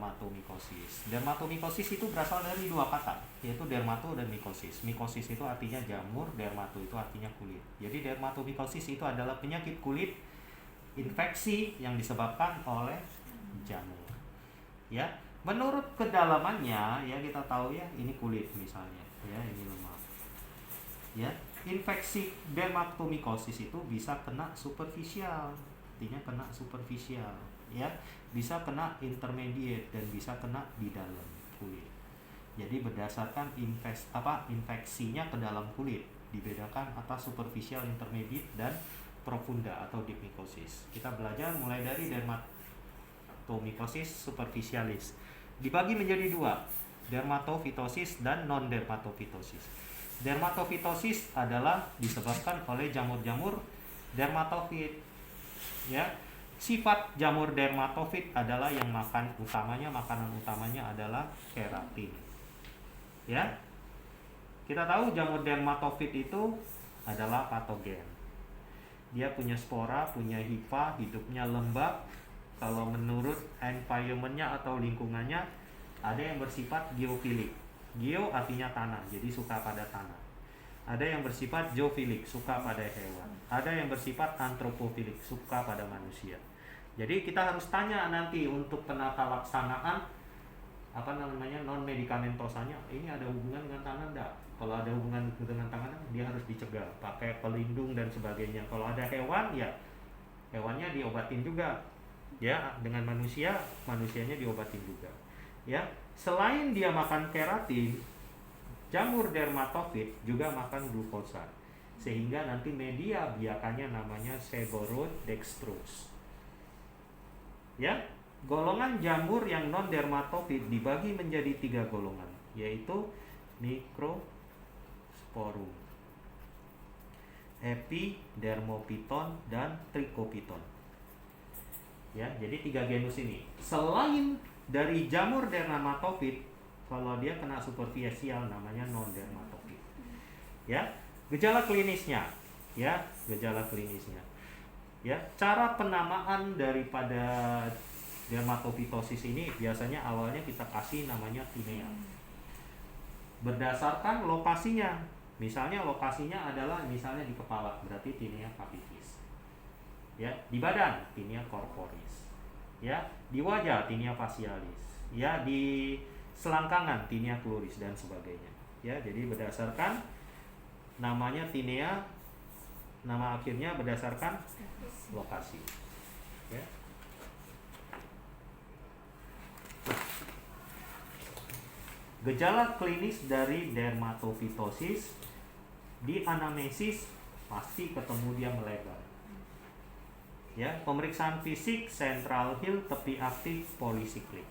dermatomikosis. Dermatomikosis itu berasal dari dua kata, yaitu dermato dan mikosis. Mikosis itu artinya jamur, dermato itu artinya kulit. Jadi dermatomikosis itu adalah penyakit kulit infeksi yang disebabkan oleh jamur. Ya, menurut kedalamannya ya kita tahu ya, ini kulit misalnya, ya ini lemak. Ya, infeksi dermatomikosis itu bisa kena superficial, artinya kena superficial, ya, bisa kena intermediate dan bisa kena di dalam kulit. Jadi berdasarkan infeksinya ke dalam kulit dibedakan atas superficial, intermediate dan profunda atau deep mikosis. Kita belajar mulai dari dermatomikosis superficialis. Dibagi menjadi dua, dermatofitosis dan non dermatofitosis. Dermatofitosis adalah disebabkan oleh jamur-jamur dermatofit. Ya, sifat jamur dermatofit adalah yang makanan utamanya adalah keratin. Ya, kita tahu jamur dermatofit itu adalah patogen. Dia punya spora, punya hifa, hidupnya lembab. Kalau menurut environment-nya atau lingkungannya, ada yang bersifat geofilik. Geo artinya tanah, jadi suka pada tanah. Ada yang bersifat zoofilik, suka pada hewan. Ada yang bersifat antropofilik, suka pada manusia. Jadi kita harus tanya nanti untuk penata laksanaan non medikamentosanya, ini ada hubungan dengan tanah enggak? Kalau ada hubungan dengan tanah, dia harus dicegah pakai pelindung dan sebagainya. Kalau ada hewan, ya hewannya diobatin juga. Ya, dengan manusia, manusianya diobatin juga. Ya, selain dia makan keratin, jamur dermatofit juga makan glukosa, sehingga nanti media biakannya namanya seborrhoeic. Ya, golongan jamur yang non dermatofit dibagi menjadi 3 golongan, yaitu Microsporum, Epidermophyton dan Trichophyton. Ya, jadi 3 genus ini. Selain dari jamur dermatofit, kalau dia kena superficial namanya non dermatofit. Ya, gejala klinisnya. Ya, cara penamaan daripada dermatofitosis ini biasanya awalnya kita kasih namanya tinea. Berdasarkan lokasinya. Misalnya lokasinya adalah misalnya di kepala, berarti tinea capitis. Ya, di badan tinea corporis. Ya, di wajah tinea facialis. Ya, di selangkangan tinea chloris dan sebagainya. Ya, jadi berdasarkan namanya tinea, nama akhirnya berdasarkan lokasi. Ya. Gejala klinis dari dermatofitosis di anamnesis pasti ketemu dia melebar. Ya, pemeriksaan fisik central hill tepi aktif polisiklik.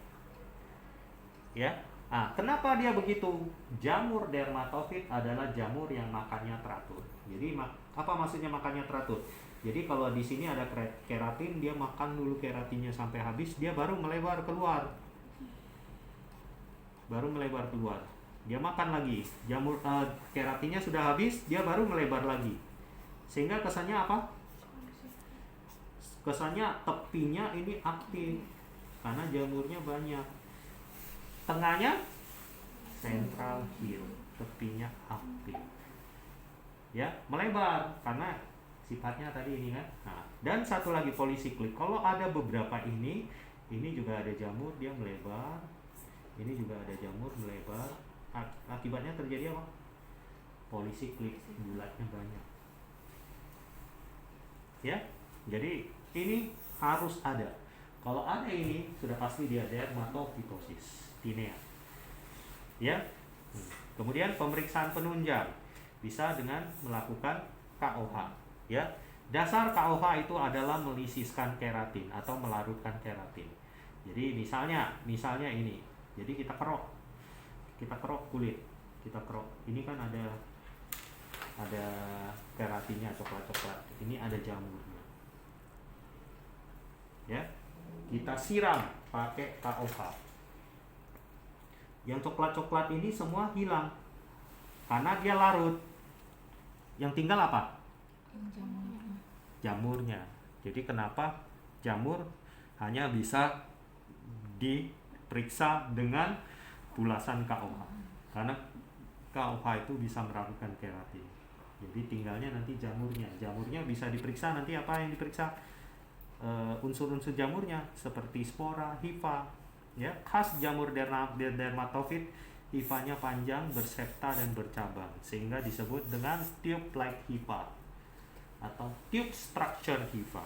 Ya. Nah, kenapa dia begitu? Jamur dermatofit adalah jamur yang makannya teratur. Jadi apa maksudnya makannya teratur? Jadi kalau di sini ada keratin, dia makan dulu keratinnya sampai habis, dia baru melebar keluar. Dia makan lagi. Jamur keratinnya sudah habis, dia baru melebar lagi. Sehingga kesannya apa? Kesannya tepinya ini aktif karena jamurnya banyak. Tengahnya central hill, tepinya aktif. Ya, melebar karena sifatnya tadi ini kan. Nah, dan satu lagi polisiklik. Kalau ada beberapa ini juga ada jamur dia melebar. Ini juga ada jamur melebar. Akibatnya terjadi apa? Polisiklik, bulatnya banyak. Ya. Jadi ini harus ada. Kalau ada ini sudah pasti dia dermatofitosis, tinea. Ya. Kemudian pemeriksaan penunjang bisa dengan melakukan KOH. Ya. Dasar KOH itu adalah melisiskan keratin atau melarutkan keratin. Jadi misalnya ini. Jadi kita kerok kulit, kita kerok. Ini kan ada keratinnya coklat-coklat. Ini ada jamurnya. Ya, kita siram pakai KOH. Yang coklat-coklat ini semua hilang karena dia larut. Yang tinggal apa? Jamurnya. Jadi kenapa jamur hanya bisa periksa dengan tulasan KOH, karena KOH itu bisa meragukan keratin. Jadi tinggalnya nanti jamurnya bisa diperiksa. Nanti apa yang diperiksa? Unsur-unsur jamurnya seperti spora, hifa. Ya, khas jamur dermatofit, hifanya panjang, bersepta dan bercabang, sehingga disebut dengan tube-like hifa atau tube structure hifa.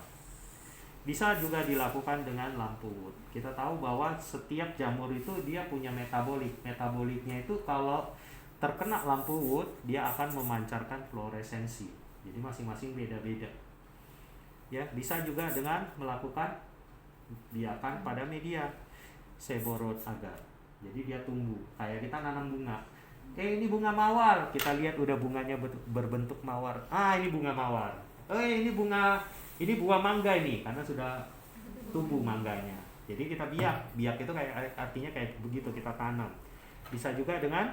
Bisa juga dilakukan dengan lampu Wood. Kita tahu bahwa setiap jamur itu dia punya metabolik. Metaboliknya itu kalau terkena lampu Wood, dia akan memancarkan fluoresensi. Jadi masing-masing beda-beda. Ya, bisa juga dengan melakukan biakan pada media seborot agar. Jadi dia tumbuh. Kayak kita nanam bunga. Ini bunga mawar. Kita lihat udah bunganya berbentuk mawar. Ini bunga mawar. Ini buah mangga ini, karena sudah tumbuh mangganya. Jadi kita biak itu kayak artinya kayak begitu, kita tanam. Bisa juga dengan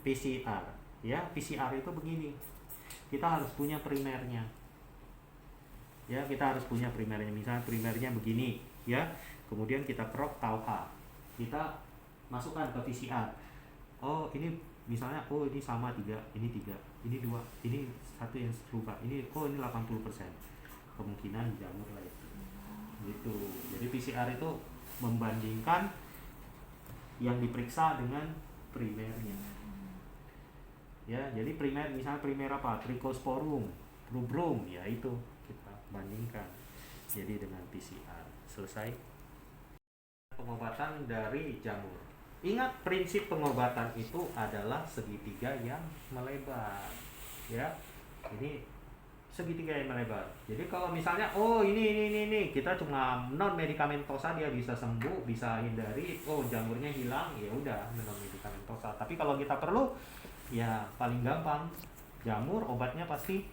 PCR. Ya, PCR itu begini. Kita harus punya primernya. Ya, kita harus punya primernya. Misalnya primernya begini, ya. Kemudian kita crop tau H. Kita masukkan ke PCR. Ini misalnya ini sama 3, ini 3, ini 2, ini 1 yang serupa. Ini 80%. Kemungkinan jamur lah itu. Gitu. Jadi PCR itu membandingkan yang diperiksa dengan primernya. Ya, jadi primer, misalnya primer apa? Trichosporum, rubrum, ya itu kita bandingkan. Jadi dengan PCR. Selesai. Pengobatan dari jamur. Ingat, prinsip pengobatan itu adalah segitiga yang melebar. Ya. Ini segitiga yang melebar. Jadi kalau misalnya ini kita cuma non medikamentosa, dia bisa sembuh, bisa hindari, jamurnya hilang, ya udah non medikamentosa. Tapi kalau kita perlu, ya paling gampang jamur obatnya pasti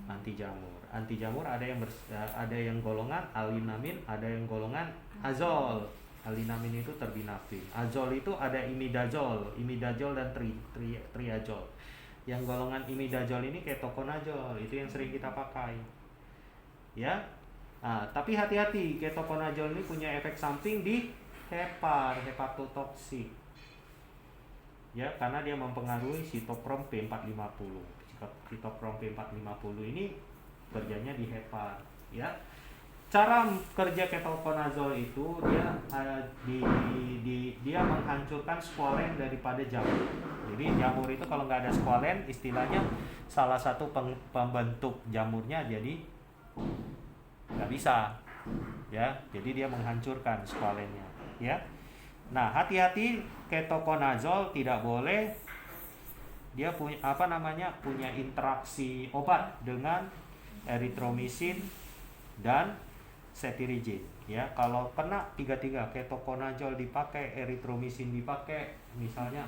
anti jamur. Anti jamur ada yang golongan alinamin, ada yang golongan azol. Alinamin itu terbinafin. Azol itu ada imidazol dan triazol. Yang golongan imidazol ini ketoconazol, itu yang sering kita pakai. Ya. Tapi hati-hati, ketoconazol ini punya efek samping di hepatotoksik. Ya, karena dia mempengaruhi sitoprom P450. Sitoprom P450 ini kerjanya di hepar, ya. Cara kerja ketoconazol itu dia menghancurkan squalen daripada jamur. Jadi jamur itu kalau nggak ada squalen, istilahnya salah satu pembentuk jamurnya jadi nggak bisa, ya. Jadi dia menghancurkan squalennya, ya. Nah, hati-hati, ketoconazol tidak boleh dia punya interaksi obat dengan erythromycin dan cetirizine, ya. Kalau kena tiga-tiga, ketoconazol dipakai, erythromycin dipakai, misalnya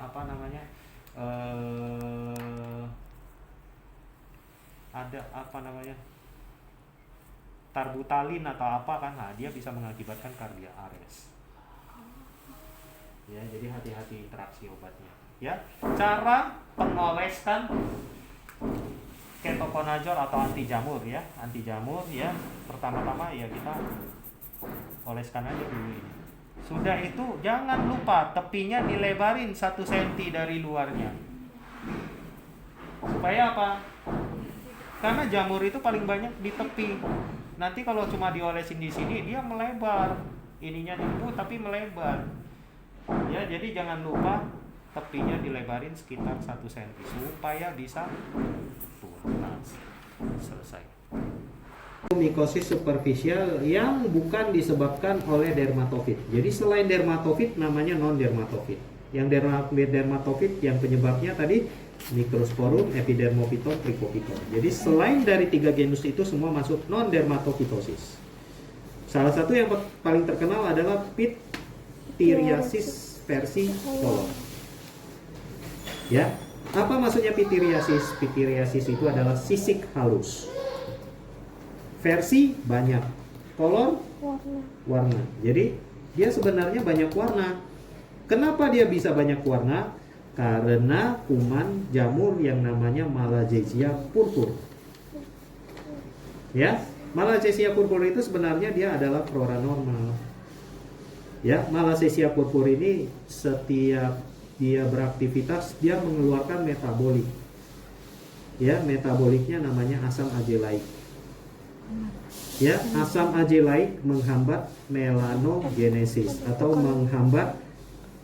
tarbutalin atau apa kan, dia bisa mengakibatkan cardiac arrest. Ya, jadi hati-hati interaksi obatnya. Ya, cara pengoleskan ketoconazol atau anti jamur, ya. Anti jamur, ya. Pertama-tama ya kita oleskan aja dulu ini. Sudah itu jangan lupa tepinya dilebarin 1 cm dari luarnya. Supaya apa? Karena jamur itu paling banyak di tepi. Nanti kalau cuma diolesin di sini dia melebar. Ininya nyembuh tapi melebar. Ya, jadi jangan lupa tepinya dilebarin sekitar 1 cm supaya bisa tuntas. Selesai. Mikosis superficial yang bukan disebabkan oleh dermatofit. Jadi selain dermatofit namanya non dermatofit. Yang dermatofit yang penyebabnya tadi Microsporum, Epidermophyton, Trichophyton. Jadi selain dari 3 genus itu semua masuk non dermatofitosis. Salah satu yang paling terkenal adalah Pityriasis versi kolon. Ya, apa maksudnya pityriasis? Pityriasis itu adalah sisik halus. Versi banyak, kolor warna. Jadi dia sebenarnya banyak warna. Kenapa dia bisa banyak warna? Karena kuman jamur yang namanya Malassezia purpur. Ya, Malassezia purpur itu sebenarnya dia adalah flora normal. Ya, Malassezia purpura ini setiap dia beraktivitas dia mengeluarkan metabolik. Ya, metaboliknya namanya asam azelaic. Ya, asam azelaic menghambat melanogenesis atau menghambat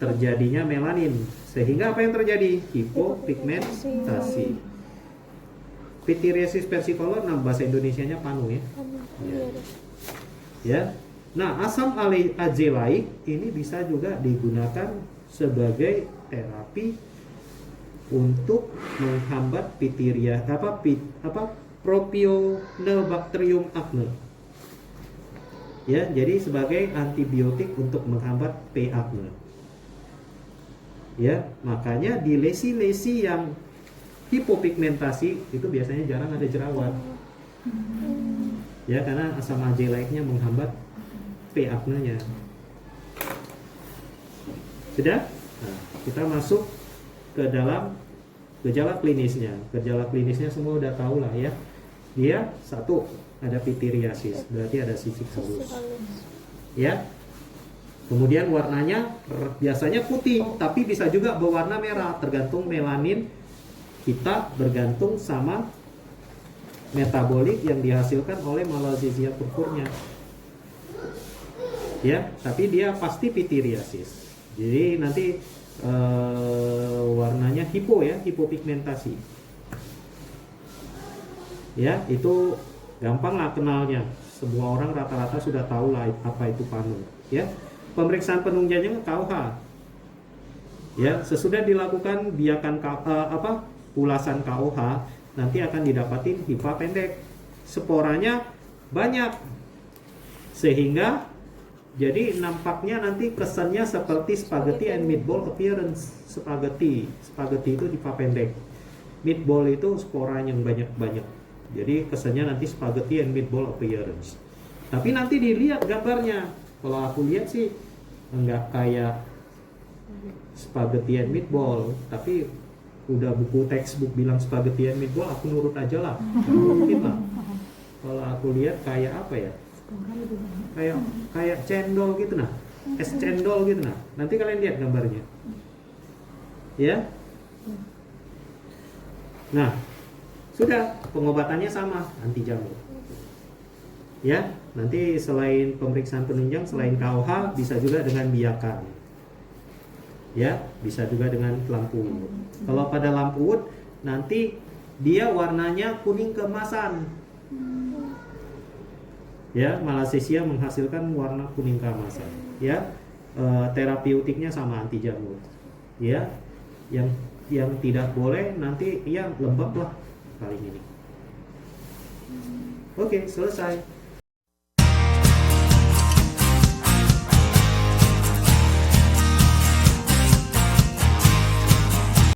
terjadinya melanin. Sehingga apa yang terjadi? Hipopigmentasi. Pityriasis versicolor, nah bahasa Indonesianya panu ya. Ya. Nah, asam azelaic ini bisa juga digunakan sebagai terapi untuk menghambat Propionibacterium acne. Ya, jadi sebagai antibiotik untuk menghambat P. acne. Ya, makanya di lesi-lesi yang hipopigmentasi itu biasanya jarang ada jerawat. Ya, karena asam azelaic-nya menghambat P. acne-nya. Sudah? Nah, kita masuk ke dalam gejala klinisnya. Gejala klinisnya semua udah tahu lah ya. Dia satu ada pityriasis, berarti ada sisik halus. Ya. Kemudian warnanya biasanya putih, tapi bisa juga berwarna merah, tergantung melanin kita bergantung sama metabolik yang dihasilkan oleh Malassezia purpurnya. Ya, tapi dia pasti pityriasis. Jadi nanti warnanya hipopigmentasi. Ya, itu gampang lah kenalnya. Semua orang rata-rata sudah tahu lah apa itu panu. Ya, pemeriksaan penunjangnya KOH. Ya, sesudah dilakukan biakan ulasan KOH, nanti akan didapatin hifa pendek. Sporanya banyak, sehingga jadi nampaknya nanti kesannya seperti spaghetti and meatball appearance. Spaghetti itu hifa pendek. Meatball itu sporanya yang banyak-banyak. Jadi kesannya nanti spaghetti and meatball appearance. Tapi nanti dilihat gambarnya. Kalau aku lihat sih enggak kayak spaghetti and meatball, tapi udah buku textbook bilang spaghetti and meatball, aku nurut aja lah. Mungkin lah. Kalau aku lihat kayak apa ya? Kayak cendol gitu nah, es cendol gitu nah. Nanti kalian lihat gambarnya. Ya. Nah, sudah, pengobatannya sama, anti jamur. Ya, nanti selain pemeriksaan penunjang, selain KOH bisa juga dengan biakan. Ya, bisa juga dengan lampu wood. Kalau pada lampu wood nanti dia warnanya kuning keemasan. Ya, Malassezia menghasilkan warna kuning keemasan. Ya, terapeutiknya sama anti jamur. Ya, yang tidak boleh nanti yang lembab lah paling ini. Oke, selesai.